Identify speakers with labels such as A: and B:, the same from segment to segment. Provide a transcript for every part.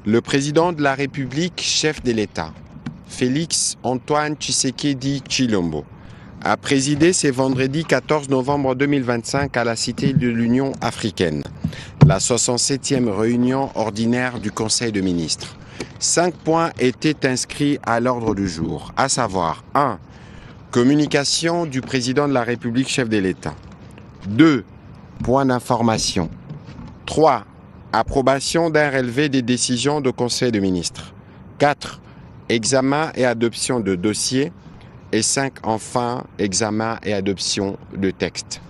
A: Le président de la République, chef de l'État, Félix Antoine Tshisekedi Tshilombo, a présidé ce vendredi 14 novembre 2025 à la Cité de l'Union africaine, la 67e réunion ordinaire du Conseil de ministres. 5 points étaient inscrits à l'ordre du jour, à savoir 1. Communication du président de la République, chef de l'État. 2. Points d'information. 3. Approbation d'un relevé des décisions du Conseil de ministres. 4. Examen et adoption de dossiers. Et 5. Enfin, examen et adoption de textes.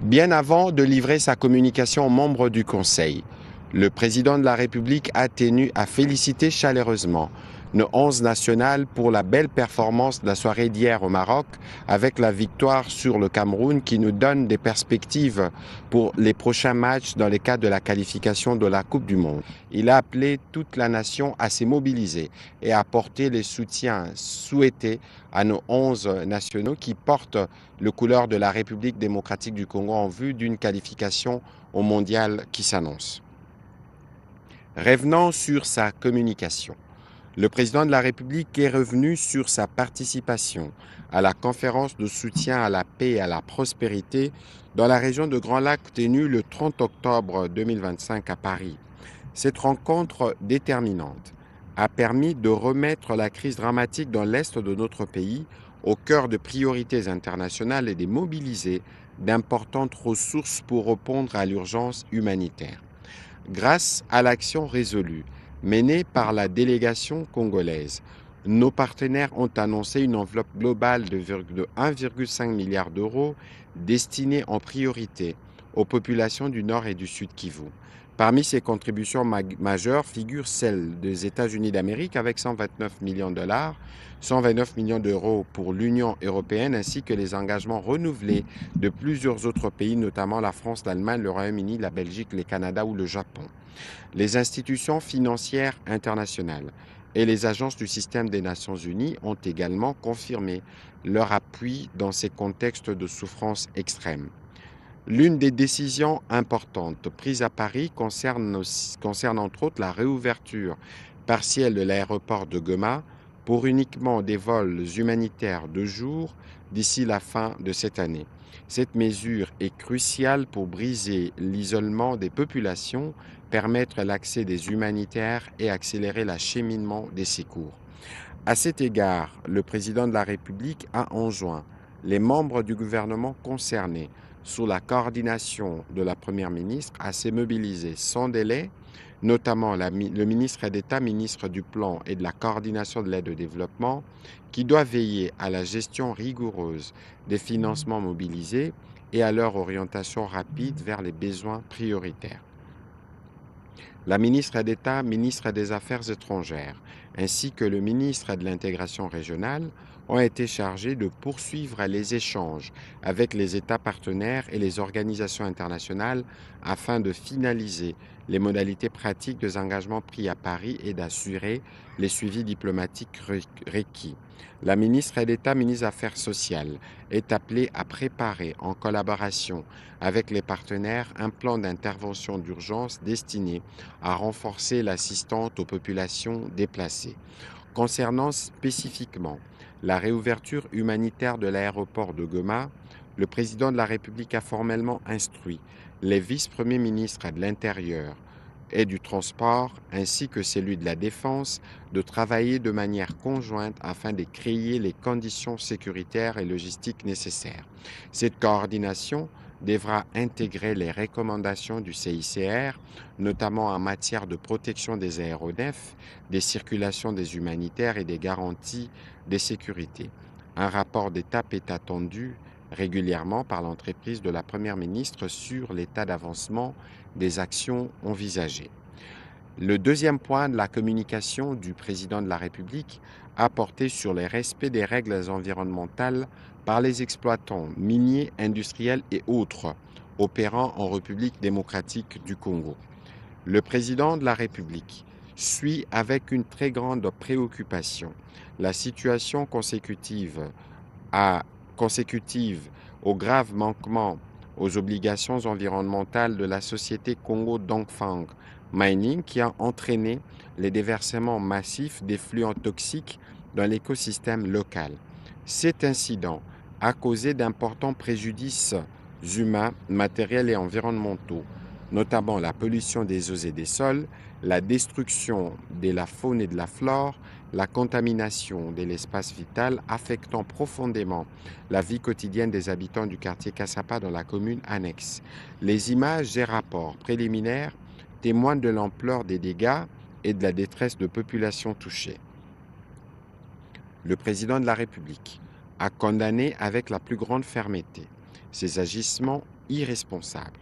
A: Bien avant de livrer sa communication aux membres du Conseil, le président de la République a tenu à féliciter chaleureusement nos 11 nationales pour la belle performance de la soirée d'hier au Maroc avec la victoire sur le Cameroun qui nous donne des perspectives pour les prochains matchs dans le cadre de la qualification de la Coupe du Monde. Il a appelé toute la nation à se mobiliser et à apporter les soutiens souhaités à nos 11 nationaux qui portent le couleur de la République démocratique du Congo en vue d'une qualification au mondial qui s'annonce. Revenons sur sa communication. Le président de la République est revenu sur sa participation à la conférence de soutien à la paix et à la prospérité dans la région de Grand Lac tenue le 30 octobre 2025 à Paris. Cette rencontre déterminante a permis de remettre la crise dramatique dans l'est de notre pays au cœur de priorités internationales et de mobiliser d'importantes ressources pour répondre à l'urgence humanitaire. Grâce à l'action résolue menée par la délégation congolaise, nos partenaires ont annoncé une enveloppe globale de 1,5 milliard d'euros destinée en priorité aux populations du Nord et du Sud Kivu. Parmi ces contributions majeures figurent celles des États-Unis d'Amérique avec 129 millions de dollars, 129 millions d'euros pour l'Union européenne ainsi que les engagements renouvelés de plusieurs autres pays, notamment la France, l'Allemagne, le Royaume-Uni, la Belgique, le Canada ou le Japon. Les institutions financières internationales et les agences du système des Nations Unies ont également confirmé leur appui dans ces contextes de souffrance extrême. L'une des décisions importantes prises à Paris concerne entre autres la réouverture partielle de l'aéroport de Goma pour uniquement des vols humanitaires de jour d'ici la fin de cette année. Cette mesure est cruciale pour briser l'isolement des populations, permettre l'accès des humanitaires et accélérer l'acheminement des secours. À cet égard, le président de la République a enjoint les membres du gouvernement concernés, sous la coordination de la Première ministre, à se mobiliser sans délai, notamment le ministre d'État, ministre du Plan et de la coordination de l'aide au développement, qui doit veiller à la gestion rigoureuse des financements mobilisés et à leur orientation rapide vers les besoins prioritaires. La ministre d'État, ministre des Affaires étrangères, ainsi que le ministre de l'Intégration régionale ont été chargés de poursuivre les échanges avec les États partenaires et les organisations internationales afin de finaliser les modalités pratiques des engagements pris à Paris et d'assurer les suivis diplomatiques requis. La ministre d'État, ministre des Affaires sociales, est appelée à préparer, en collaboration avec les partenaires, un plan d'intervention d'urgence destiné à renforcer l'assistance aux populations déplacées. Concernant spécifiquement la réouverture humanitaire de l'aéroport de Goma, le président de la République a formellement instruit les vice-premiers ministres de l'Intérieur et du Transport, ainsi que celui de la Défense, de travailler de manière conjointe afin de créer les conditions sécuritaires et logistiques nécessaires. Cette coordination devra intégrer les recommandations du CICR, notamment en matière de protection des aéronefs, des circulations des humanitaires et des garanties de sécurité. Un rapport d'étape est attendu régulièrement par l'entreprise de la Première ministre sur l'état d'avancement des actions envisagées. Le deuxième point de la communication du président de la République a porté sur le respect des règles environnementales par les exploitants miniers, industriels et autres opérant en République démocratique du Congo. Le président de la République suit avec une très grande préoccupation la situation consécutive aux graves manquements aux obligations environnementales de la société Congo Dongfang mining qui a entraîné les déversements massifs d'effluents toxiques dans l'écosystème local. Cet incident a causé d'importants préjudices humains, matériels et environnementaux, notamment la pollution des eaux et des sols, la destruction de la faune et de la flore, la contamination de l'espace vital, affectant profondément la vie quotidienne des habitants du quartier Kassapa dans la commune annexe. Les images et rapports préliminaires témoignent de l'ampleur des dégâts et de la détresse de populations touchées. Le président de la République a condamné avec la plus grande fermeté ces agissements irresponsables,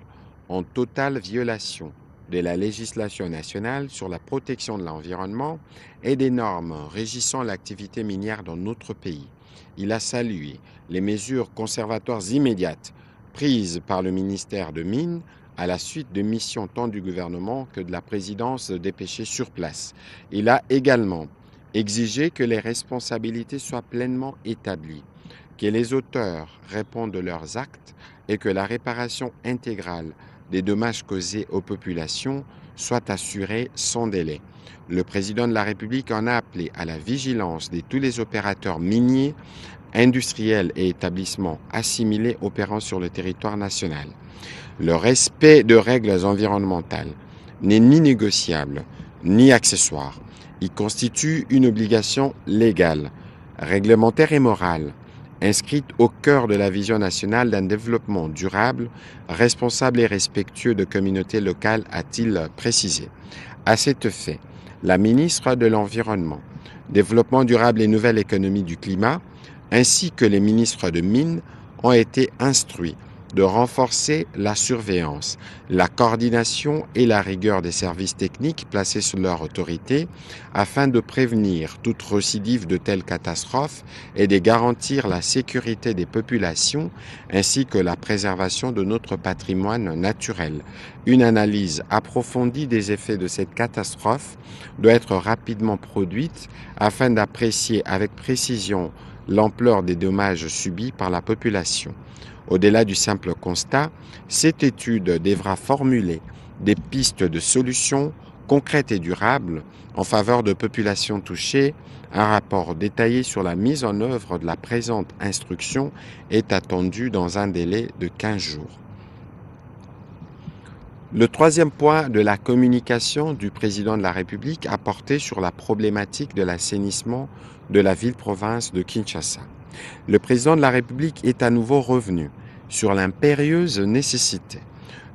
A: en totale violation de la législation nationale sur la protection de l'environnement et des normes régissant l'activité minière dans notre pays. Il a salué les mesures conservatoires immédiates prises par le ministère de Mines à la suite de missions tant du gouvernement que de la présidence dépêchée sur place. Il a également exigé que les responsabilités soient pleinement établies, que les auteurs répondent de leurs actes et que la réparation intégrale des dommages causés aux populations soit assurée sans délai. Le président de la République en a appelé à la vigilance de tous les opérateurs miniers, industriels et établissements assimilés opérant sur le territoire national. Le respect de règles environnementales n'est ni négociable ni accessoire. Il constitue une obligation légale, réglementaire et morale, inscrite au cœur de la vision nationale d'un développement durable, responsable et respectueux de communautés locales, a-t-il précisé. À cet effet, la ministre de l'Environnement, Développement durable et Nouvelle économie du climat, ainsi que les ministres de Mines ont été instruits de renforcer la surveillance, la coordination et la rigueur des services techniques placés sous leur autorité afin de prévenir toute récidive de telles catastrophes et de garantir la sécurité des populations ainsi que la préservation de notre patrimoine naturel. Une analyse approfondie des effets de cette catastrophe doit être rapidement produite afin d'apprécier avec précision l'ampleur des dommages subis par la population. Au-delà du simple constat, cette étude devra formuler des pistes de solutions concrètes et durables en faveur de populations touchées. Un rapport détaillé sur la mise en œuvre de la présente instruction est attendu dans un délai de 15 jours. Le troisième point de la communication du président de la République a porté sur la problématique de l'assainissement de la ville-province de Kinshasa. Le président de la République est à nouveau revenu sur l'impérieuse nécessité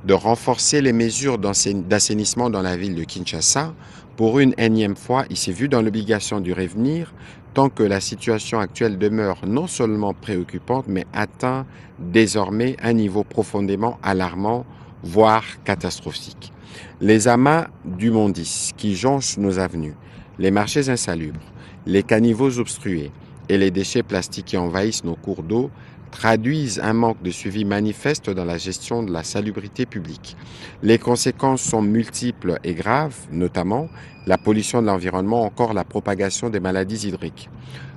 A: de renforcer les mesures d'assainissement dans la ville de Kinshasa. Pour une énième fois, il s'est vu dans l'obligation d'y revenir tant que la situation actuelle demeure non seulement préoccupante, mais atteint désormais un niveau profondément alarmant, voire catastrophique. Les amas d'immondices qui jonchent nos avenues, les marchés insalubres, les caniveaux obstrués et les déchets plastiques qui envahissent nos cours d'eau traduisent un manque de suivi manifeste dans la gestion de la salubrité publique. Les conséquences sont multiples et graves, notamment la pollution de l'environnement, encore la propagation des maladies hydriques.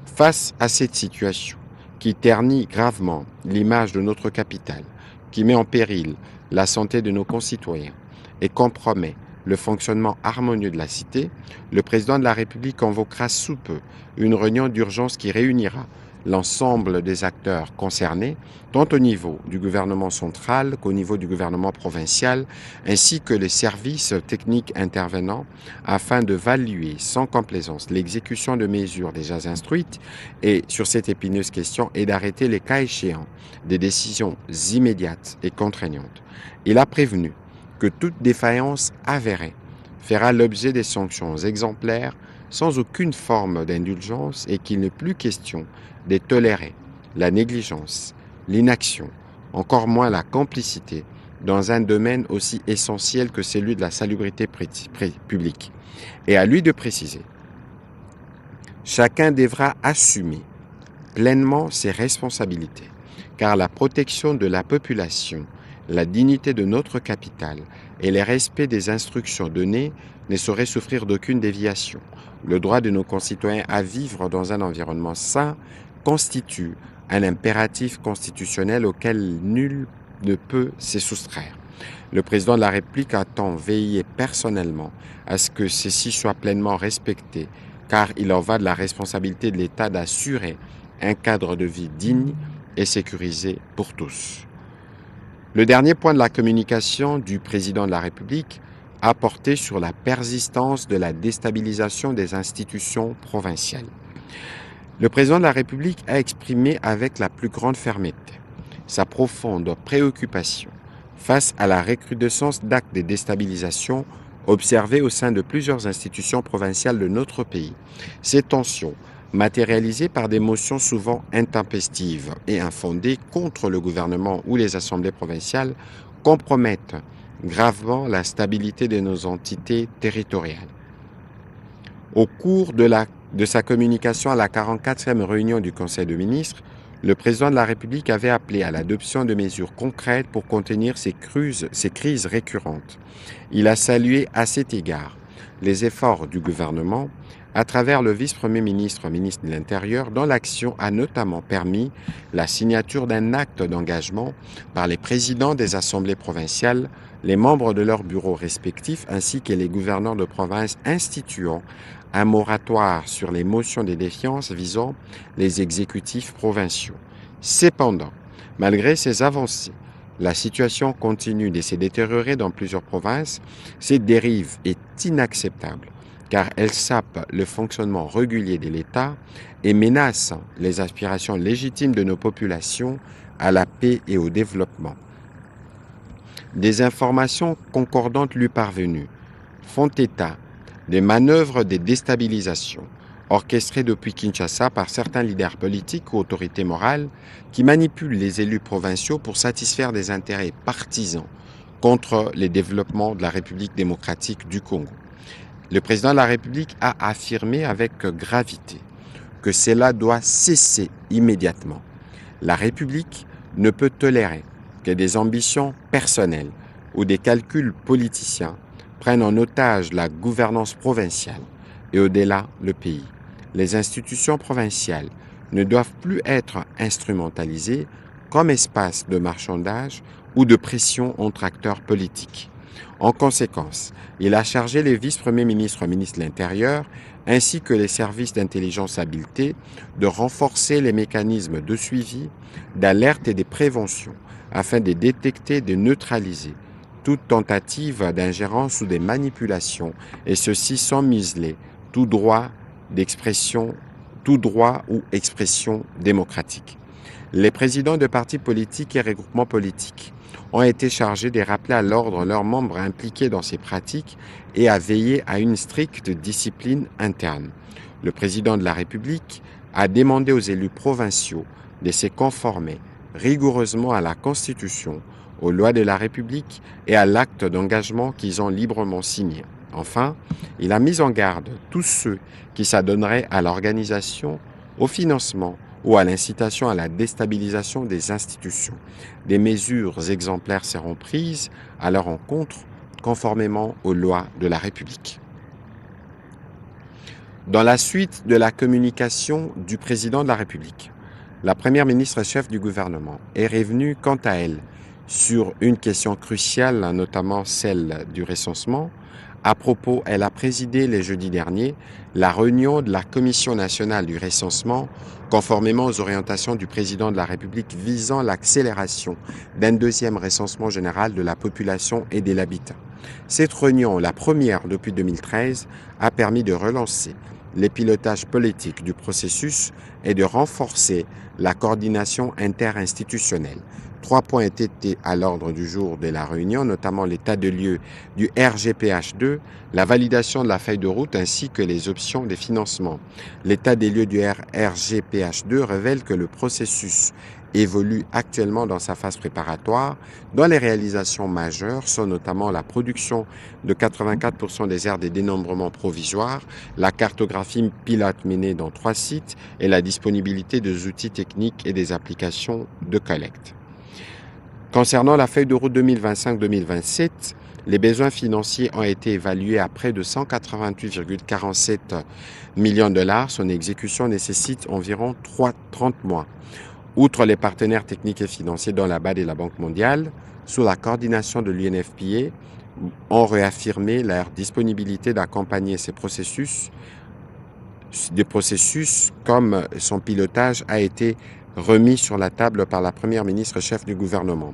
A: Face à cette situation qui ternit gravement l'image de notre capitale, qui met en péril la santé de nos concitoyens et compromet le fonctionnement harmonieux de la cité, le président de la République convoquera sous peu une réunion d'urgence qui réunira l'ensemble des acteurs concernés, tant au niveau du gouvernement central qu'au niveau du gouvernement provincial, ainsi que les services techniques intervenants, afin de valuer sans complaisance l'exécution de mesures déjà instruites et sur cette épineuse question et d'arrêter les cas échéants des décisions immédiates et contraignantes. Il a prévenu que toute défaillance avérée fera l'objet des sanctions exemplaires sans aucune forme d'indulgence et qu'il n'est plus question de tolérer la négligence, l'inaction, encore moins la complicité dans un domaine aussi essentiel que celui de la salubrité publique. Et à lui de préciser, chacun devra assumer pleinement ses responsabilités, car la protection de la population, la dignité de notre capitale et le respect des instructions données ne sauraient souffrir d'aucune déviation. Le droit de nos concitoyens à vivre dans un environnement sain constitue un impératif constitutionnel auquel nul ne peut se soustraire. Le président de la République entend veiller personnellement à ce que ceci soit pleinement respecté, car il en va de la responsabilité de l'État d'assurer un cadre de vie digne et sécurisé pour tous. Le dernier point de la communication du président de la République a porté sur la persistance de la déstabilisation des institutions provinciales. Le président de la République a exprimé avec la plus grande fermeté sa profonde préoccupation face à la recrudescence d'actes de déstabilisation observés au sein de plusieurs institutions provinciales de notre pays. Ces tensions, matérialisées par des motions souvent intempestives et infondées contre le gouvernement ou les assemblées provinciales, compromettent gravement la stabilité de nos entités territoriales. Au cours de sa communication à la 44e réunion du Conseil de ministres, le président de la République avait appelé à l'adoption de mesures concrètes pour contenir ces crises récurrentes. Il a salué à cet égard les efforts du gouvernement à travers le vice-premier ministre, ministre de l'Intérieur, dont l'action a notamment permis la signature d'un acte d'engagement par les présidents des assemblées provinciales, les membres de leurs bureaux respectifs ainsi que les gouverneurs de province instituant un moratoire sur les motions de défiance visant les exécutifs provinciaux. Cependant, malgré ces avancées, la situation continue de se détériorer dans plusieurs provinces. Cette dérive est inacceptable car elle sape le fonctionnement régulier de l'État et menace les aspirations légitimes de nos populations à la paix et au développement. Des informations concordantes lui parvenues font état des manœuvres de déstabilisation orchestrées depuis Kinshasa par certains leaders politiques ou autorités morales qui manipulent les élus provinciaux pour satisfaire des intérêts partisans contre les développements de la République démocratique du Congo. Le président de la République a affirmé avec gravité que cela doit cesser immédiatement. La République ne peut tolérer que des ambitions personnelles ou des calculs politiciens prennent en otage la gouvernance provinciale et au-delà le pays. Les institutions provinciales ne doivent plus être instrumentalisées comme espace de marchandage ou de pression entre acteurs politiques. En conséquence, il a chargé les vice-premiers ministres, ministres de l'Intérieur, ainsi que les services d'intelligence habilités de renforcer les mécanismes de suivi, d'alerte et de prévention afin de détecter et de neutraliser toute tentative d'ingérence ou de manipulation, et ceci sans museler tout droit ou expression démocratique. Les présidents de partis politiques et regroupements politiques ont été chargés de rappeler à l'ordre leurs membres impliqués dans ces pratiques et à veiller à une stricte discipline interne. Le président de la République a demandé aux élus provinciaux de se conformer rigoureusement à la Constitution, aux lois de la République et à l'acte d'engagement qu'ils ont librement signé. Enfin, il a mis en garde tous ceux qui s'adonneraient à l'organisation, au financement ou à l'incitation à la déstabilisation des institutions. Des mesures exemplaires seront prises à leur encontre conformément aux lois de la République. Dans la suite de la communication du président de la République, la première ministre chef du gouvernement est revenue quant à elle sur une question cruciale, notamment celle du recensement. À propos, elle a présidé le jeudi dernier la réunion de la Commission nationale du recensement, conformément aux orientations du président de la République visant l'accélération d'un deuxième recensement général de la population et de l'habitat. Cette réunion, la première depuis 2013, a permis de relancer les pilotages politiques du processus et de renforcer la coordination interinstitutionnelle. 3 points étaient à l'ordre du jour de la réunion, notamment l'état de lieu du RGPH2, la validation de la feuille de route ainsi que les options de financement. L'état des lieux du RGPH2 révèle que le processus évolue actuellement dans sa phase préparatoire, dont les réalisations majeures sont notamment la production de 84% des aires de dénombrement provisoires, la cartographie pilote menée dans 3 sites et la disponibilité des outils techniques et des applications de collecte. Concernant la feuille de route 2025-2027, les besoins financiers ont été évalués à près de 188,47 millions de dollars. Son exécution nécessite environ 30 mois. Outre les partenaires techniques et financiers dont la BAD et la Banque mondiale, sous la coordination de l'UNFPA, ont réaffirmé leur disponibilité d'accompagner ces processus, comme son pilotage a été remis sur la table par la première ministre chef du gouvernement.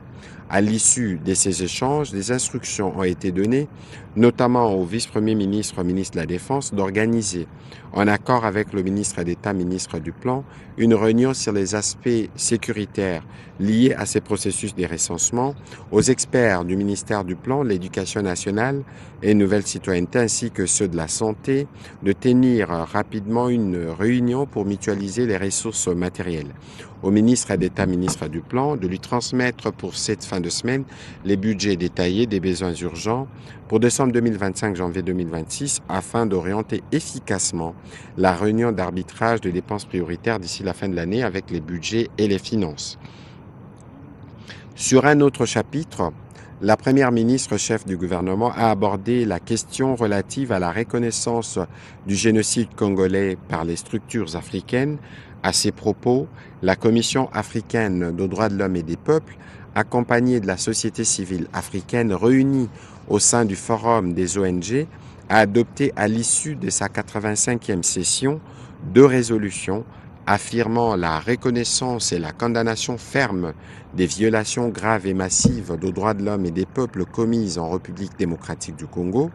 A: À l'issue de ces échanges, des instructions ont été données, notamment au vice-premier ministre, ministre de la Défense, d'organiser, en accord avec le ministre d'État, ministre du Plan, une réunion sur les aspects sécuritaires liés à ces processus de recensement, aux experts du ministère du Plan, l'Éducation nationale et Nouvelle Citoyenneté, ainsi que ceux de la Santé, de tenir rapidement une réunion pour mutualiser les ressources matérielles. Au ministre d'État, ministre du Plan, de lui transmettre pour cette fin de semaine les budgets détaillés des besoins urgents pour décembre 2025, janvier 2026, afin d'orienter efficacement la réunion d'arbitrage des dépenses prioritaires d'ici la fin de l'année avec les budgets et les finances. Sur un autre chapitre, la première ministre chef du gouvernement a abordé la question relative à la reconnaissance du génocide congolais par les structures africaines. À ces propos, la Commission africaine des droits de l'homme et des peuples, accompagnée de la société civile africaine réunie au sein du Forum des ONG, a adopté à l'issue de sa 85e session 2 résolutions affirmant la reconnaissance et la condamnation ferme des violations graves et massives des droits de l'homme et des peuples commises en République démocratique du Congo.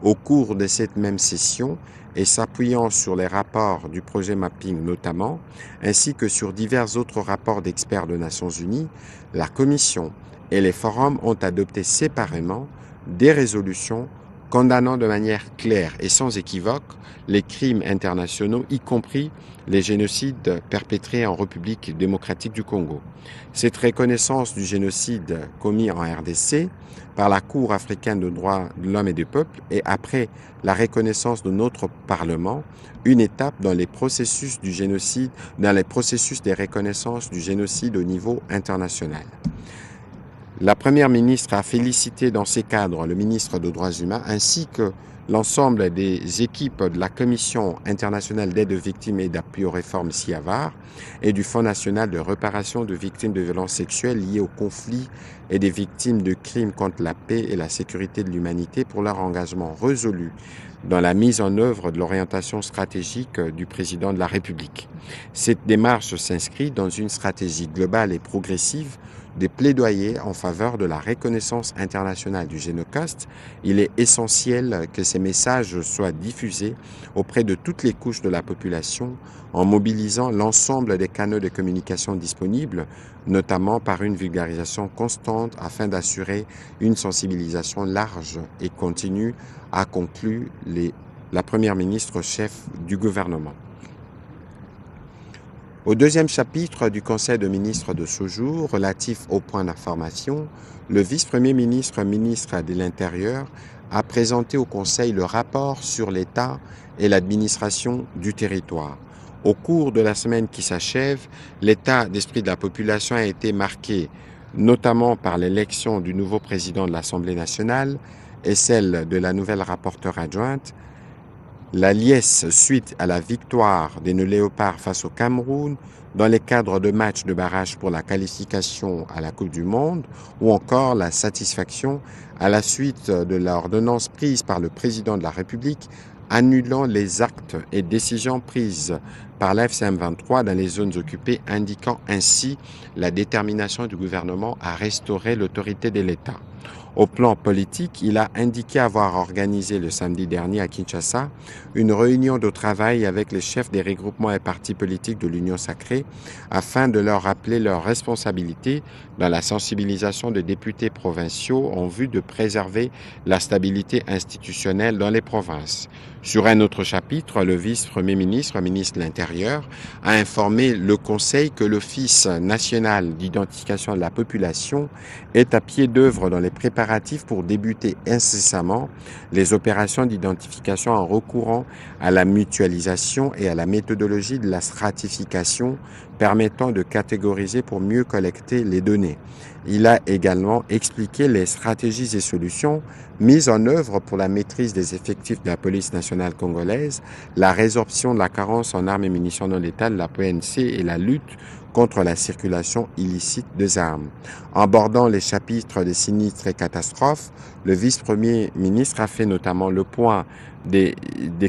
A: Au cours de cette même session, et s'appuyant sur les rapports du projet Mapping notamment, ainsi que sur divers autres rapports d'experts des Nations Unies, la Commission et les forums ont adopté séparément des résolutions condamnant de manière claire et sans équivoque les crimes internationaux, y compris les génocides perpétrés en République démocratique du Congo. Cette reconnaissance du génocide commis en RDC par la Cour africaine des droits de l'homme et du peuple est, après la reconnaissance de notre Parlement, une étape dans les processus du génocide, dans les processus de reconnaissance du génocide au niveau international. La première ministre a félicité dans ces cadres le ministre des Droits humains ainsi que l'ensemble des équipes de la Commission internationale d'aide aux victimes et d'appui aux réformes CIAVAR et du Fonds national de réparation de victimes de violences sexuelles liées au conflit et des victimes de crimes contre la paix et la sécurité de l'humanité pour leur engagement résolu dans la mise en œuvre de l'orientation stratégique du président de la République. Cette démarche s'inscrit dans une stratégie globale et progressive des plaidoyers en faveur de la reconnaissance internationale du Génocast. Il est essentiel que ces messages soient diffusés auprès de toutes les couches de la population en mobilisant l'ensemble des canaux de communication disponibles, notamment par une vulgarisation constante afin d'assurer une sensibilisation large et continue, a conclu la première ministre chef du gouvernement. Au deuxième chapitre du Conseil de ministres de ce jour, relatif au point d'information, le vice-premier ministre, ministre de l'Intérieur, a présenté au Conseil le rapport sur l'État et l'administration du territoire. Au cours de la semaine qui s'achève, l'état d'esprit de la population a été marqué notamment par l'élection du nouveau président de l'Assemblée nationale et celle de la nouvelle rapporteure adjointe, la liesse suite à la victoire des Léopards face au Cameroun dans les cadres de matchs de barrage pour la qualification à la Coupe du Monde, ou encore la satisfaction à la suite de l'ordonnance prise par le président de la République annulant les actes et décisions prises par la FCM 23 dans les zones occupées, indiquant ainsi la détermination du gouvernement à restaurer l'autorité de l'État. Au plan politique, il a indiqué avoir organisé le samedi dernier à Kinshasa une réunion de travail avec les chefs des regroupements et partis politiques de l'Union sacrée afin de leur rappeler leurs responsabilités dans la sensibilisation des députés provinciaux en vue de préserver la stabilité institutionnelle dans les provinces. Sur un autre chapitre, le vice-premier ministre, ministre de l'Intérieur, a informé le Conseil que l'Office national d'identification de la population est à pied d'œuvre dans les préparatifs pour débuter incessamment les opérations d'identification en recourant à la mutualisation et à la méthodologie de la stratification permettant de catégoriser pour mieux collecter les données. Il a également expliqué les stratégies et solutions mises en œuvre pour la maîtrise des effectifs de la police nationale congolaise, la résorption de la carence en armes et munitions non létales, la PNC, et la lutte contre la circulation illicite des armes. En abordant les chapitres des sinistres et catastrophes, le vice-premier ministre a fait notamment le point des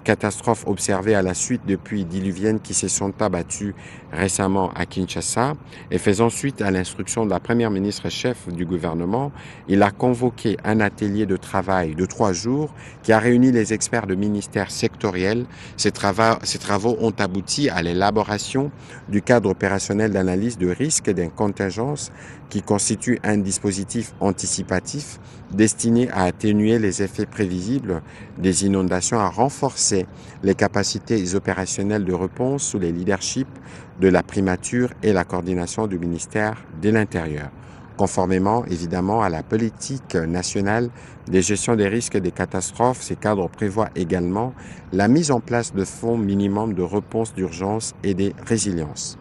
A: catastrophes observées à la suite de pluies diluviennes qui se sont abattues récemment à Kinshasa et faisant suite à l'instruction de la première ministre chef du gouvernement, il a convoqué un atelier de travail de 3 jours qui a réuni les experts de ministères sectoriels. Ces travaux ont abouti à l'élaboration du cadre opérationnel d'analyse de risque et d'une contingence qui constitue un dispositif anticipatif destiné à atténuer les effets prévisibles des inondations, à renforcer les capacités opérationnelles de réponse sous les leaderships de la primature et la coordination du ministère de l'Intérieur. Conformément évidemment à la politique nationale de gestion des risques et des catastrophes, ces cadres prévoient également la mise en place de fonds minimums de réponse d'urgence et de résilience.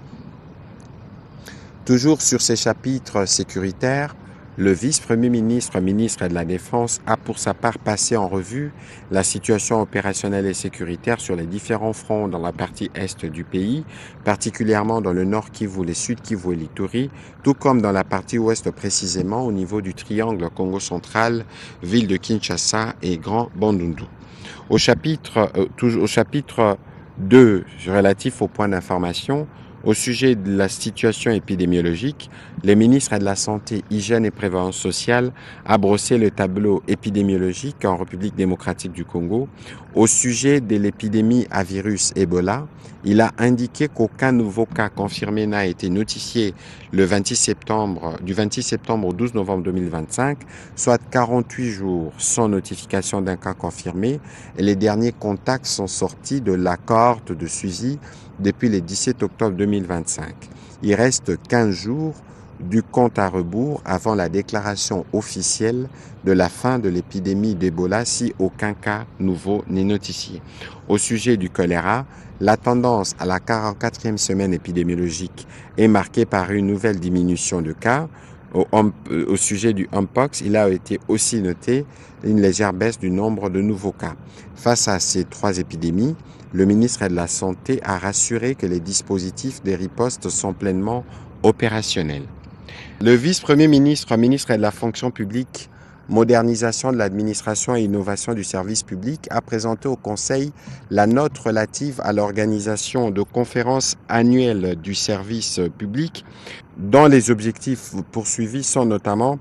A: Toujours sur ces chapitres sécuritaires, le vice-premier ministre, ministre de la Défense, a pour sa part passé en revue la situation opérationnelle et sécuritaire sur les différents fronts dans la partie est du pays, particulièrement dans le nord Kivu, les sud Kivu et l'Ituri, tout comme dans la partie ouest précisément au niveau du triangle Congo central, ville de Kinshasa et Grand Bandundu. Au chapitre 2 relatif au point d'information, au sujet de la situation épidémiologique, le ministre de la Santé, Hygiène et Prévoyance sociale a brossé le tableau épidémiologique en République démocratique du Congo. Au sujet de l'épidémie à virus Ebola, il a indiqué qu'aucun nouveau cas confirmé n'a été notifié du 26 septembre au 12 novembre 2025, soit 48 jours sans notification d'un cas confirmé, et les derniers contacts sont sortis de la cohorte de suivi depuis le 17 octobre 2025. Il reste 15 jours du compte à rebours avant la déclaration officielle de la fin de l'épidémie d'Ebola si aucun cas nouveau n'est notifié. Au sujet du choléra, la tendance à la 44e semaine épidémiologique est marquée par une nouvelle diminution de cas. Au sujet du Mpox, il a été aussi noté une légère baisse du nombre de nouveaux cas. Face à ces 3 épidémies, le ministre de la Santé a rassuré que les dispositifs de riposte sont pleinement opérationnels. Le vice-premier ministre, ministre de la Fonction publique, modernisation de l'administration et innovation du service public, a présenté au Conseil la note relative à l'organisation de conférences annuelles du service public, dont les objectifs poursuivis sont notamment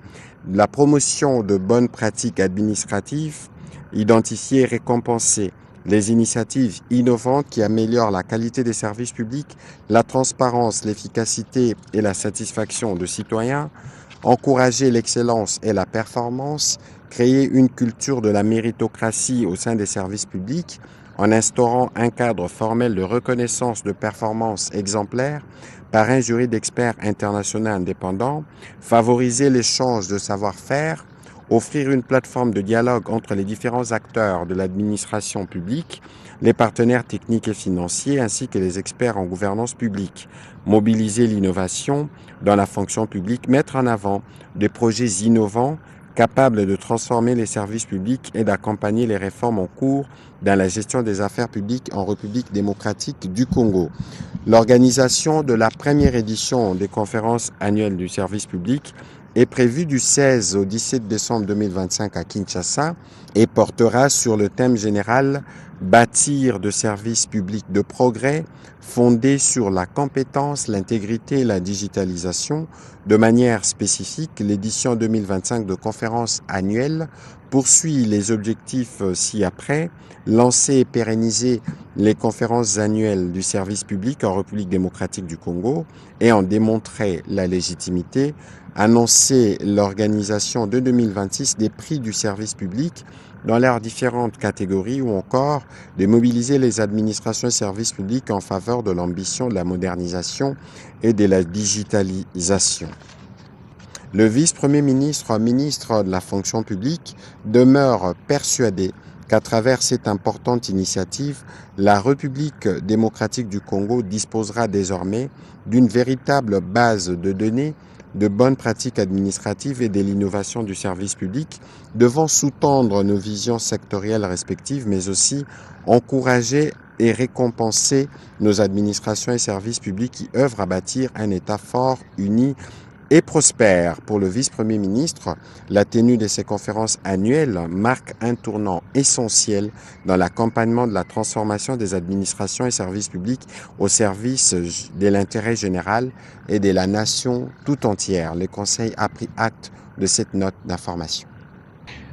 A: la promotion de bonnes pratiques administratives, identifier et récompenser les initiatives innovantes qui améliorent la qualité des services publics, la transparence, l'efficacité et la satisfaction des citoyens, encourager l'excellence et la performance, créer une culture de la méritocratie au sein des services publics en instaurant un cadre formel de reconnaissance de performance exemplaire par un jury d'experts internationaux indépendants, favoriser l'échange de savoir-faire, offrir une plateforme de dialogue entre les différents acteurs de l'administration publique, les partenaires techniques et financiers, ainsi que les experts en gouvernance publique, mobiliser l'innovation dans la fonction publique, mettre en avant des projets innovants capables de transformer les services publics et d'accompagner les réformes en cours dans la gestion des affaires publiques en République démocratique du Congo. L'organisation de la première édition des conférences annuelles du service public est prévue du 16 au 17 décembre 2025 à Kinshasa et portera sur le thème général « Bâtir de services publics de progrès fondés sur la compétence, l'intégrité et la digitalisation ». De manière spécifique, l'édition 2025 de conférence annuelle poursuit les objectifs ci-après, lancer et pérenniser les conférences annuelles du service public en République démocratique du Congo et en démontrer la légitimité, annoncer l'organisation de 2026 des prix du service public dans leurs différentes catégories ou encore de mobiliser les administrations et services publics en faveur de l'ambition de la modernisation et de la digitalisation. Le vice-premier ministre, ministre de la Fonction publique, demeure persuadé qu'à travers cette importante initiative, la République démocratique du Congo disposera désormais d'une véritable base de données de bonnes pratiques administratives et de l'innovation du service public, devant sous-tendre nos visions sectorielles respectives, mais aussi encourager et récompenser nos administrations et services publics qui œuvrent à bâtir un État fort, uni et prospère. Pour le vice-premier ministre, la tenue de ces conférences annuelles marque un tournant essentiel dans l'accompagnement de la transformation des administrations et services publics au service de l'intérêt général et de la nation tout entière. Le Conseil a pris acte de cette note d'information.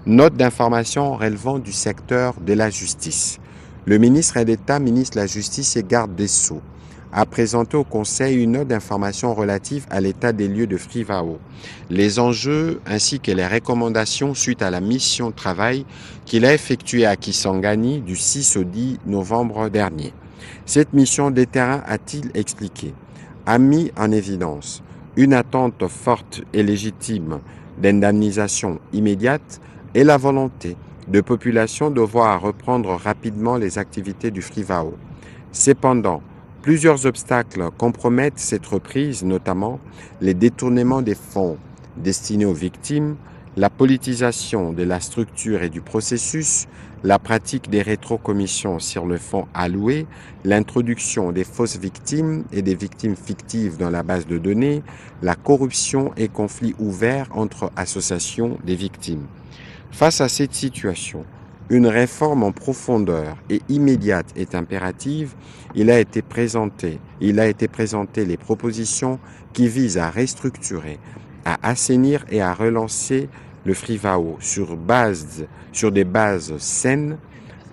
A: Note d'information relevant du secteur de la justice. Le ministre d'État, ministre de la Justice et garde des Sceaux a présenté au Conseil une note d'information relative à l'état des lieux de Frivao, les enjeux ainsi que les recommandations suite à la mission de travail qu'il a effectuée à Kisangani du 6 au 10 novembre dernier. Cette mission de terrain, a-t-il expliqué, a mis en évidence une attente forte et légitime d'indemnisation immédiate et la volonté de population de voir reprendre rapidement les activités du Frivao. Cependant, plusieurs obstacles compromettent cette reprise, notamment les détournements des fonds destinés aux victimes, la politisation de la structure et du processus, la pratique des rétrocommissions sur le fonds alloué, l'introduction des fausses victimes et des victimes fictives dans la base de données, la corruption et conflits ouverts entre associations des victimes. Face à cette situation, une réforme en profondeur et immédiate est impérative. Il a été présenté les propositions qui visent à restructurer, à assainir et à relancer le Frivao sur des bases saines,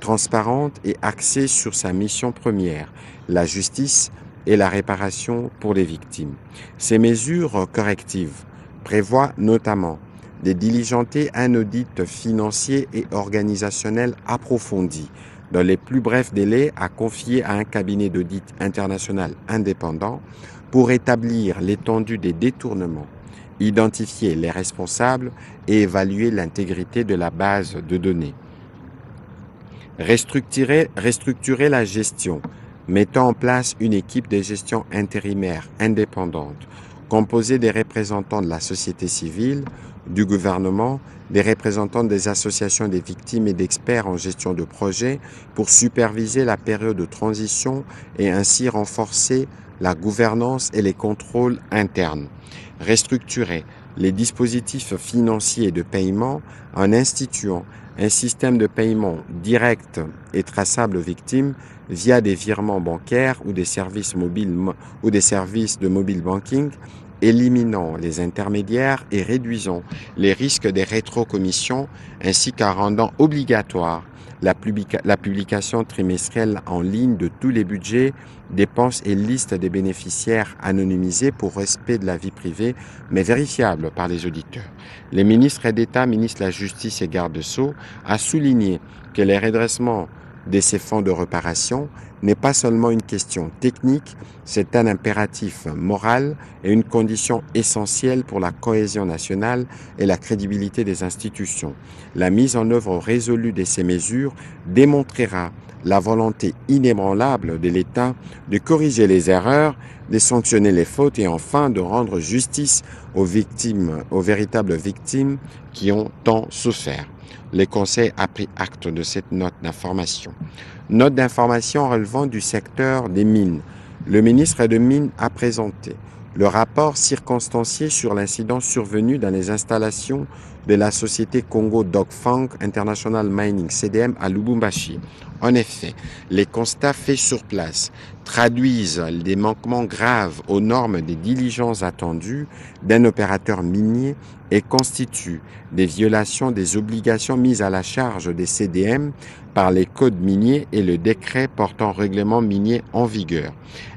A: transparentes et axées sur sa mission première, la justice et la réparation pour les victimes. Ces mesures correctives prévoient notamment de diligenter un audit financier et organisationnel approfondi dans les plus brefs délais à confier à un cabinet d'audit international indépendant pour établir l'étendue des détournements, identifier les responsables et évaluer l'intégrité de la base de données. Restructurer la gestion, mettant en place une équipe de gestion intérimaire indépendante, composée des représentants de la société civile, du gouvernement, des représentants des associations des victimes et d'experts en gestion de projet pour superviser la période de transition et ainsi renforcer la gouvernance et les contrôles internes. Restructurer les dispositifs financiers de paiement en instituant un système de paiement direct et traçable aux victimes via des virements bancaires ou des services de mobile banking, éliminant les intermédiaires et réduisant les risques des rétrocommissions ainsi qu'en rendant obligatoire la publication trimestrielle en ligne de tous les budgets, dépenses et listes des bénéficiaires anonymisés pour respect de la vie privée, mais vérifiables par les auditeurs. Les ministres d'État, ministre de la Justice et garde des Sceaux a souligné que les redressements de ces fonds de réparation n'est pas seulement une question technique, c'est un impératif moral et une condition essentielle pour la cohésion nationale et la crédibilité des institutions. La mise en œuvre résolue de ces mesures démontrera la volonté inébranlable de l'État de corriger les erreurs, de sanctionner les fautes et enfin de rendre justice aux victimes, aux véritables victimes qui ont tant souffert. Le Conseil a pris acte de cette note d'information. Note d'information relevant du secteur des mines. Le ministre des Mines a présenté le rapport circonstancié sur l'incident survenu dans les installations de la société Congo Dogfang International Mining CDM à Lubumbashi. En effet, les constats faits sur place traduisent des manquements graves aux normes des diligences attendues d'un opérateur minier et constituent des violations des obligations mises à la charge des CDM par les codes miniers et le décret portant règlement minier en vigueur.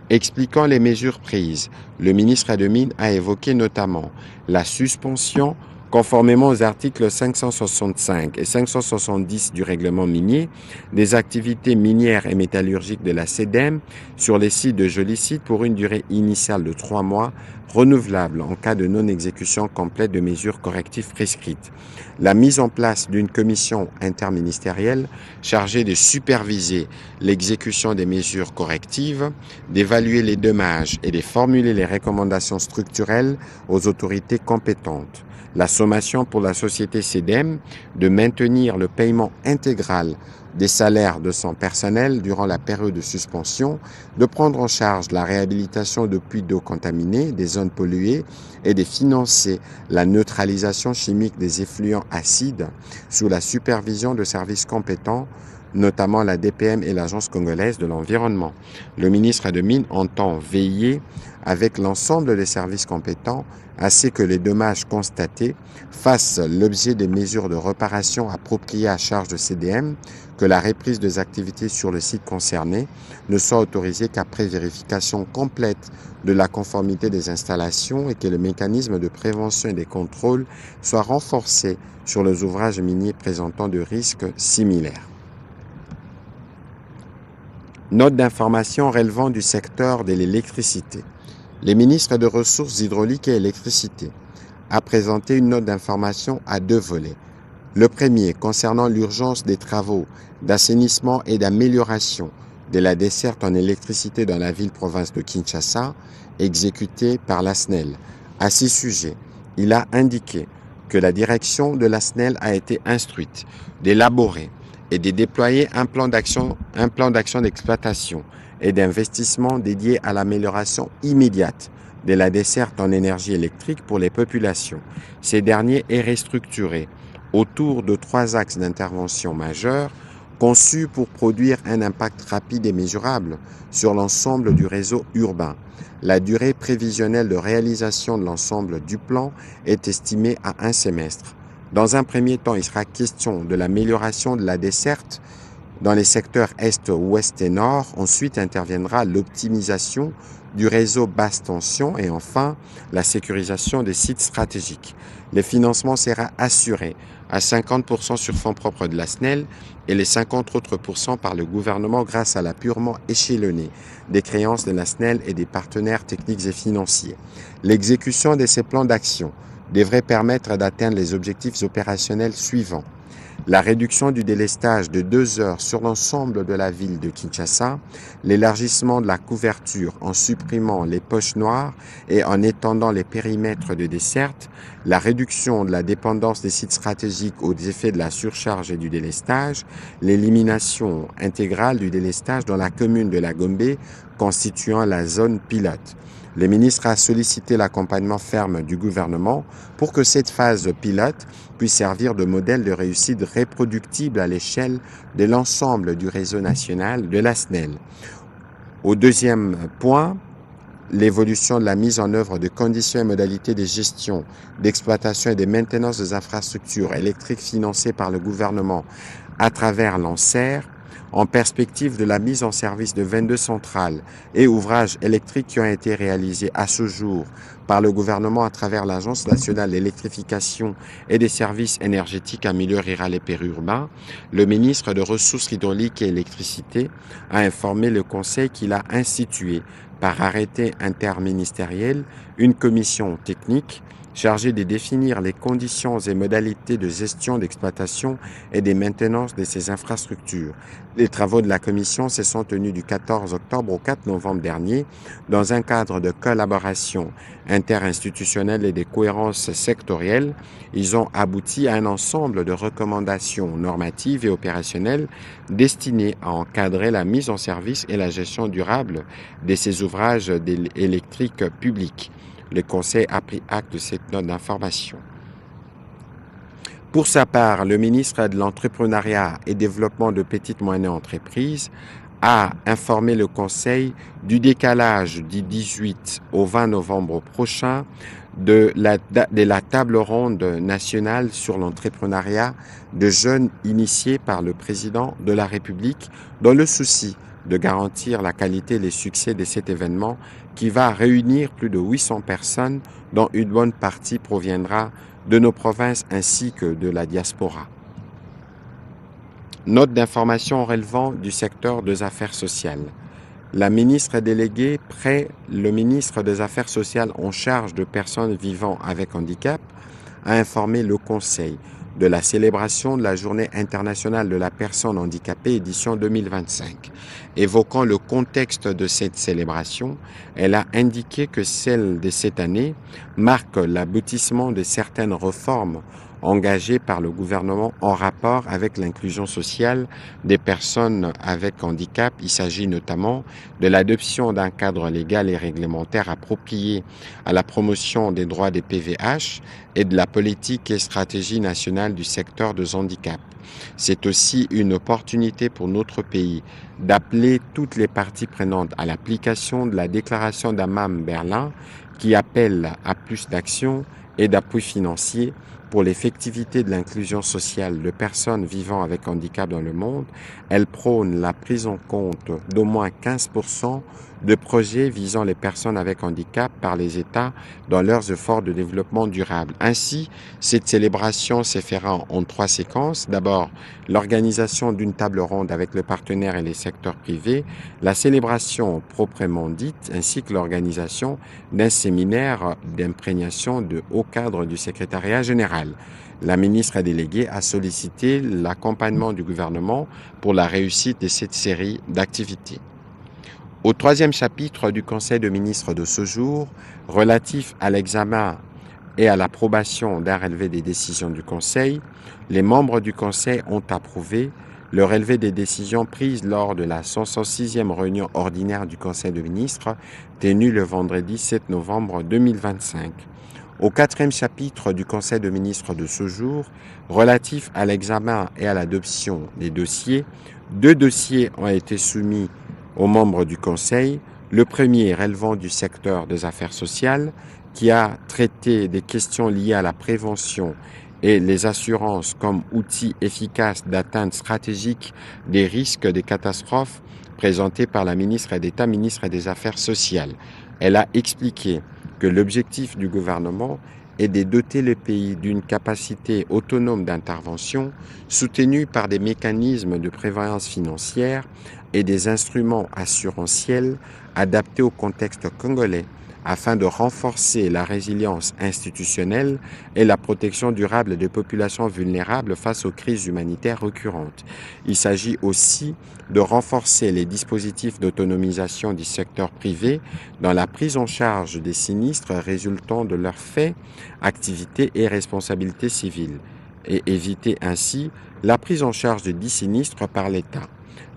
A: Expliquant les mesures prises, le ministre des Mines a évoqué notamment la suspension, conformément aux articles 565 et 570 du règlement minier, des activités minières et métallurgiques de la CDM sur les sites de Jolicie pour une durée initiale de 3 mois, renouvelable en cas de non-exécution complète de mesures correctives prescrites. La mise en place d'une commission interministérielle chargée de superviser l'exécution des mesures correctives, d'évaluer les dommages et de formuler les recommandations structurelles aux autorités compétentes. La sommation pour la société CDM de maintenir le paiement intégral des salaires de son personnel durant la période de suspension, de prendre en charge la réhabilitation de puits d'eau contaminés, des zones polluées et de financer la neutralisation chimique des effluents acides sous la supervision de services compétents, notamment la DPM et l'Agence congolaise de l'environnement. Le ministre des Mines entend veiller avec l'ensemble des services compétents à ce que les dommages constatés fassent l'objet des mesures de réparation appropriées à charge de CDM, que la reprise des activités sur le site concerné ne soit autorisée qu'après vérification complète de la conformité des installations et que le mécanisme de prévention et des contrôles soit renforcé sur les ouvrages miniers présentant de risques similaires. Note d'information relevant du secteur de l'électricité. Le ministre des Ressources hydrauliques et électricité a présenté une note d'information à 2 volets. Le premier concernant l'urgence des travaux d'assainissement et d'amélioration de la desserte en électricité dans la ville-province de Kinshasa, exécutée par la SNEL. À ce sujet, il a indiqué que la direction de la SNEL a été instruite d'élaborer et de déployer un plan d'action d'exploitation et d'investissement dédié à l'amélioration immédiate de la desserte en énergie électrique pour les populations. Ces derniers est restructuré autour de 3 axes d'intervention majeurs conçus pour produire un impact rapide et mesurable sur l'ensemble du réseau urbain. La durée prévisionnelle de réalisation de l'ensemble du plan est estimée à 1 semestre. Dans un premier temps, il sera question de l'amélioration de la desserte dans les secteurs Est, Ouest et Nord. Ensuite interviendra l'optimisation du réseau basse tension et enfin la sécurisation des sites stratégiques. Le financement sera assuré à 50% sur fonds propres de la SNEL et les 50 autres % par le gouvernement grâce à l'appurement échelonné des créances de la SNEL et des partenaires techniques et financiers. L'exécution de ces plans d'action devrait permettre d'atteindre les objectifs opérationnels suivants. La réduction du délestage de 2 heures sur l'ensemble de la ville de Kinshasa, l'élargissement de la couverture en supprimant les poches noires et en étendant les périmètres de desserte, la réduction de la dépendance des sites stratégiques aux effets de la surcharge et du délestage, l'élimination intégrale du délestage dans la commune de la Gombe constituant la zone pilote. Le ministre a sollicité l'accompagnement ferme du gouvernement pour que cette phase pilote puisse servir de modèle de réussite reproductible à l'échelle de l'ensemble du réseau national de la SNEL. Au deuxième point, l'évolution de la mise en œuvre de conditions et modalités de gestion, d'exploitation et de maintenance des infrastructures électriques financées par le gouvernement à travers l'ANSER, en perspective de la mise en service de 22 centrales et ouvrages électriques qui ont été réalisés à ce jour par le gouvernement à travers l'Agence nationale d'électrification et des services énergétiques en milieu rural et périurbain, le ministre des Ressources hydrauliques et électricité a informé le Conseil qu'il a institué par arrêté interministériel une commission technique chargée de définir les conditions et modalités de gestion, d'exploitation et de maintenance de ces infrastructures. Les travaux de la commission se sont tenus du 14 octobre au 4 novembre dernier dans un cadre de collaboration interinstitutionnelle et de cohérence sectorielle. Ils ont abouti à un ensemble de recommandations normatives et opérationnelles destinées à encadrer la mise en service et la gestion durable de ces ouvrages électriques publics. Le Conseil a pris acte de cette note d'information. Pour sa part, le ministre de l'Entrepreneuriat et Développement de petites et moyennes entreprises a informé le Conseil du décalage du 18 au 20 novembre prochain de la table ronde nationale sur l'entrepreneuriat de jeunes initiée par le président de la République dans le souci de garantir la qualité et les succès de cet événement qui va réunir plus de 800 personnes dont une bonne partie proviendra de nos provinces ainsi que de la diaspora. Note d'information relevant du secteur des affaires sociales. La ministre déléguée près le ministre des Affaires sociales en charge de personnes vivant avec handicap a informé le Conseil de la célébration de la Journée internationale de la personne handicapée édition 2025. Évoquant le contexte de cette célébration, elle a indiqué que celle de cette année marque l'aboutissement de certaines réformes engagées par le gouvernement en rapport avec l'inclusion sociale des personnes avec handicap. Il s'agit notamment de l'adoption d'un cadre légal et réglementaire approprié à la promotion des droits des PVH et de la politique et stratégie nationale du secteur des handicaps. C'est aussi une opportunité pour notre pays d'appeler toutes les parties prenantes à l'application de la déclaration d'Amman-Berlin qui appelle à plus d'action et d'appui financier pour l'effectivité de l'inclusion sociale de personnes vivant avec handicap dans le monde. Elle prône la prise en compte d'au moins 15% de projets visant les personnes avec handicap par les États dans leurs efforts de développement durable. Ainsi, cette célébration s'est faite en 3 séquences. D'abord, l'organisation d'une table ronde avec les partenaires et les secteurs privés, la célébration proprement dite, ainsi que l'organisation d'un séminaire d'imprégnation de haut cadre du secrétariat général. La ministre déléguée a sollicité l'accompagnement du gouvernement pour la réussite de cette série d'activités. Au 3e chapitre du Conseil de ministres de ce jour, relatif à l'examen et à l'approbation d'un relevé des décisions du Conseil, les membres du Conseil ont approuvé le relevé des décisions prises lors de la 106e réunion ordinaire du Conseil de ministres tenue le vendredi 7 novembre 2025. Au 4e chapitre du Conseil de ministres de ce jour, relatif à l'examen et à l'adoption des dossiers, 2 dossiers ont été soumis aux membres du Conseil. Le premier relevant du secteur des affaires sociales, qui a traité des questions liées à la prévention et les assurances comme outils efficaces d'atteinte stratégique des risques des catastrophes, présenté par la ministre d'État, ministre des Affaires sociales. Elle a expliqué que l'objectif du gouvernement est de doter le pays d'une capacité autonome d'intervention soutenue par des mécanismes de prévoyance financière et des instruments assurantiels adaptés au contexte congolais afin de renforcer la résilience institutionnelle et la protection durable des populations vulnérables face aux crises humanitaires récurrentes. Il s'agit aussi de renforcer les dispositifs d'autonomisation du secteur privé dans la prise en charge des sinistres résultant de leurs faits, activités et responsabilités civiles, et éviter ainsi la prise en charge de 10 sinistres par l'État.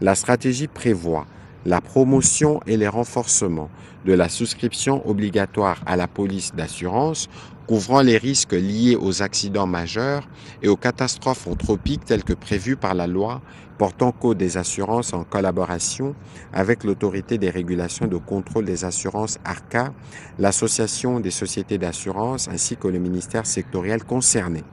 A: La stratégie prévoit la promotion et les renforcements de la souscription obligatoire à la police d'assurance couvrant les risques liés aux accidents majeurs et aux catastrophes anthropiques telles que prévues par la loi portant code des assurances en collaboration avec l'autorité des régulations de contrôle des assurances ARCA, l'association des sociétés d'assurance ainsi que le ministère sectoriel concerné.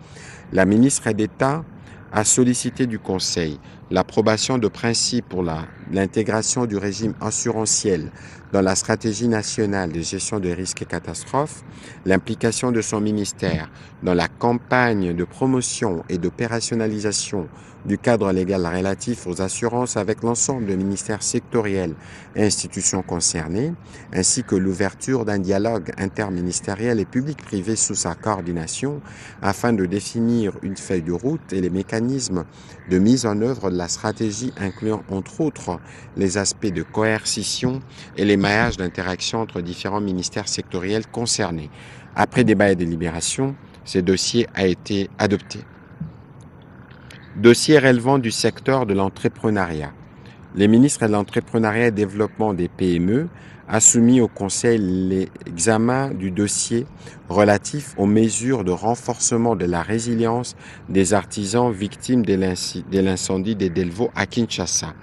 A: La ministre d'État a sollicité du Conseil l'approbation de principes pour l'intégration du régime assurantiel dans la stratégie nationale de gestion des risques et catastrophes, l'implication de son ministère dans la campagne de promotion et d'opérationnalisation du cadre légal relatif aux assurances avec l'ensemble des ministères sectoriels et institutions concernées, ainsi que l'ouverture d'un dialogue interministériel et public-privé sous sa coordination afin de définir une feuille de route et les mécanismes de mise en œuvre de la stratégie incluant entre autres les aspects de coercition et les maillages d'interaction entre différents ministères sectoriels concernés. Après débat et délibération, ce dossier a été adopté. Dossier relevant du secteur de l'entrepreneuriat. Les ministres de l'entrepreneuriat et développement des PME a soumis au Conseil l'examen du dossier relatif aux mesures de renforcement de la résilience des artisans victimes de l'incendie des Delvaux à Kinshasa,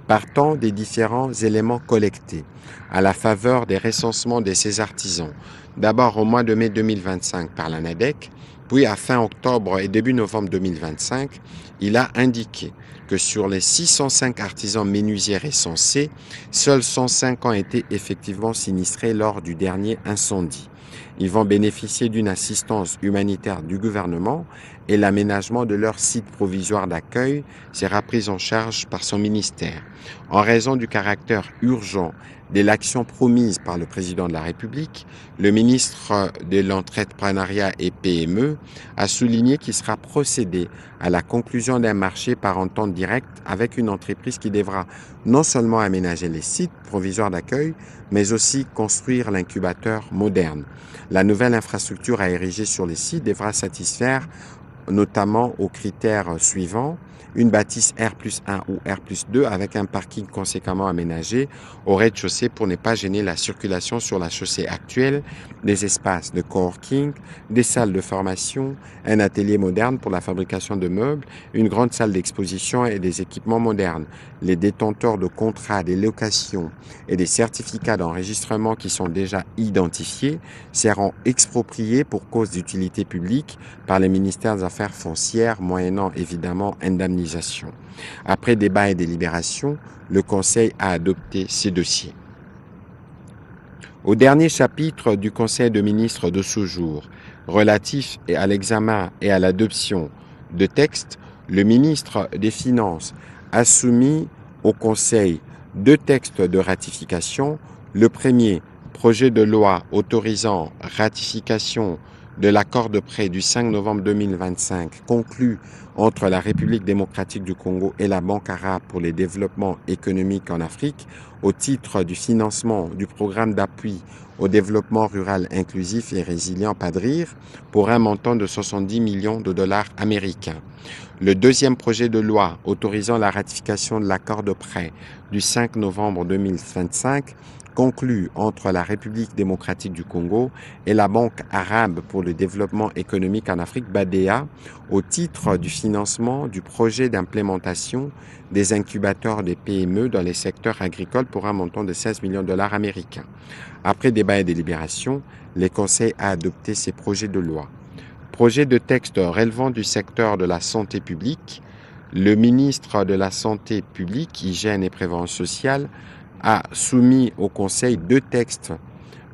A: partant des différents éléments collectés à la faveur des recensements de ces artisans, d'abord au mois de mai 2025 par la NADEC, puis à fin octobre et début novembre 2025, il a indiqué que sur les 605 artisans menuisiers recensés, seuls 105 ont été effectivement sinistrés lors du dernier incendie. Ils vont bénéficier d'une assistance humanitaire du gouvernement et l'aménagement de leur site provisoire d'accueil sera pris en charge par son ministère. En raison du caractère urgent de l'action promise par le président de la République, le ministre de l'Entrepreneuriat et PME a souligné qu'il sera procédé à la conclusion d'un marché par entente directe avec une entreprise qui devra non seulement aménager les sites provisoires d'accueil, mais aussi construire l'incubateur moderne. La nouvelle infrastructure à ériger sur les sites devra satisfaire notamment aux critères suivants: une bâtisse R+1 ou R+2 avec un parking conséquemment aménagé au rez-de-chaussée pour ne pas gêner la circulation sur la chaussée actuelle, des espaces de coworking, des salles de formation, un atelier moderne pour la fabrication de meubles, une grande salle d'exposition et des équipements modernes. Les détenteurs de contrats, des locations et des certificats d'enregistrement qui sont déjà identifiés seront expropriés pour cause d'utilité publique par les ministères des Affaires foncières, moyennant évidemment indemnisation. Après débat et délibération, le Conseil a adopté ces dossiers. Au dernier chapitre du Conseil de ministres de ce jour, relatif à l'examen et à l'adoption de textes, le ministre des Finances a soumis au Conseil 2 textes de ratification. Le premier, projet de loi autorisant ratification de l'accord de prêt du 5 novembre 2025 conclu entre la République démocratique du Congo et la Banque arabe pour le développement économique en Afrique au titre du financement du programme d'appui au développement rural inclusif et résilient PADRIR pour un montant de 70 millions de dollars américains. Le deuxième projet de loi autorisant la ratification de l'accord de prêt du 5 novembre 2025 conclu entre la République démocratique du Congo et la Banque arabe pour le développement économique en Afrique, BADEA, au titre du financement du projet d'implémentation des incubateurs des PME dans les secteurs agricoles pour un montant de 16 millions de dollars américains. Après débat et délibération, le Conseil a adopté ces projets de loi. Projet de texte relevant du secteur de la santé publique, le ministre de la Santé publique, Hygiène et Prévention sociale a soumis au Conseil 2 textes,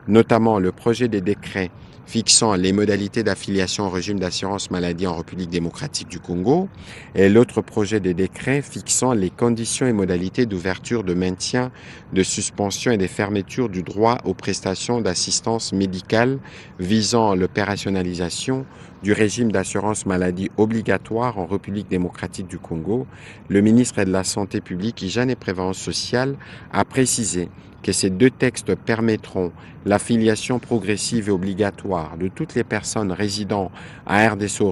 A: notamment le projet de décret fixant les modalités d'affiliation au régime d'assurance maladie en République démocratique du Congo et l'autre projet de décret fixant les conditions et modalités d'ouverture, de maintien, de suspension et de fermeture du droit aux prestations d'assistance médicale visant l'opérationnalisation du régime d'assurance maladie obligatoire en République démocratique du Congo. Le ministre de la Santé publique, Hygiène et Prévention sociale a précisé que ces 2 textes permettront l'affiliation progressive et obligatoire de toutes les personnes résidant à RDC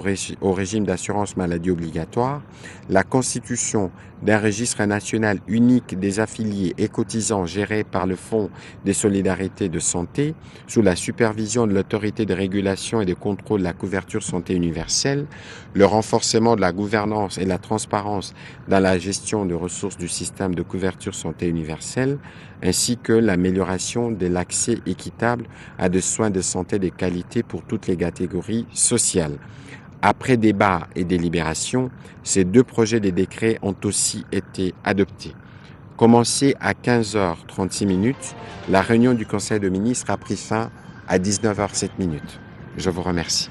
A: au régime d'assurance maladie obligatoire, la constitution d'un registre national unique des affiliés et cotisants géré par le Fonds des solidarités de santé sous la supervision de l'autorité de régulation et de contrôle de la couverture santé universelle, le renforcement de la gouvernance et de la transparence dans la gestion des ressources du système de couverture santé universelle, ainsi que l'amélioration de l'accès équitable à des soins de santé de qualité pour toutes les catégories sociales. Après débat et délibération, ces 2 projets de décret ont aussi été adoptés. Commencé à 15h36, la réunion du Conseil de ministres a pris fin à 19h07. Je vous remercie.